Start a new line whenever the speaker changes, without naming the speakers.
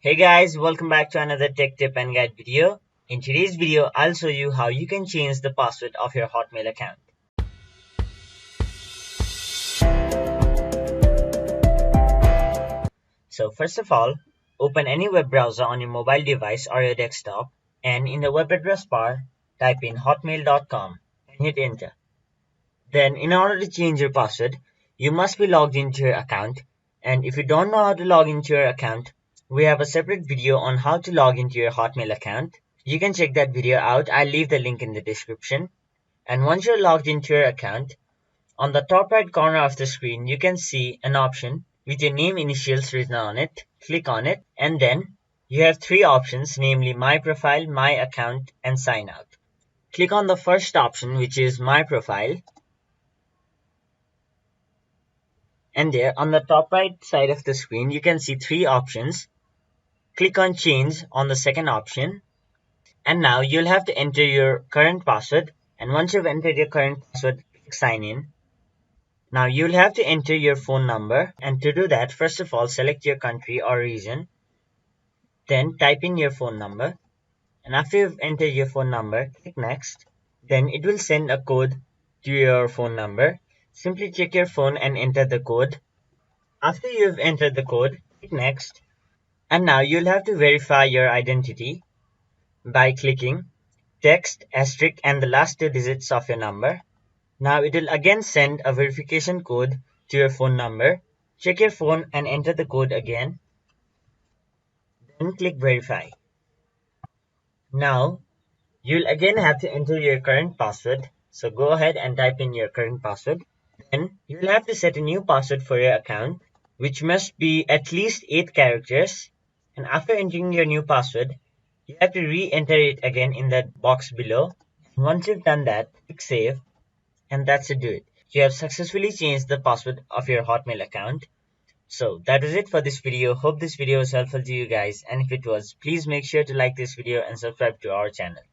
Hey guys, welcome back to another tech tip and guide video. In today's video, I'll show you how you can change the password of your Hotmail account. So first of all, open any web browser on your mobile device or your desktop, and in the web address bar, type in hotmail.com and hit enter. Then in order to change your password, you must be logged into your account, and if you don't know how to log into your account, we have a separate video on how to log into your Hotmail account. You can check that video out. I'll leave the link in the description. And once you're logged into your account, on the top right corner of the screen, you can see an option with your name initials written on it. Click on it, and then you have three options, namely My Profile, My Account, and Sign Out. Click on the first option, which is My Profile. And there, on the top right side of the screen, you can see three options. Click on Change on the second option. And now you'll have to enter your current password. And once you've entered your current password, click Sign In. Now you'll have to enter your phone number. And to do that, first of all, select your country or region. Then type in your phone number. And after you've entered your phone number, click Next. Then it will send a code to your phone number. Simply check your phone and enter the code. After you've entered the code, click Next. And now you'll have to verify your identity by clicking text, asterisk, and the last two digits of your number. Now it will again send a verification code to your phone number. Check your phone and enter the code again. Then click Verify. Now you'll again have to enter your current password. So go ahead and type in your current password. Then you'll have to set a new password for your account, which must be at least 8 characters. And after entering your new password, you have to re-enter it again in that box below. Once you've done that, click Save, and that's it. Do it. You have successfully changed the password of your Hotmail account. So that is it for this video. Hope this video was helpful to you guys, and if it was, please make sure to like this video and subscribe to our channel.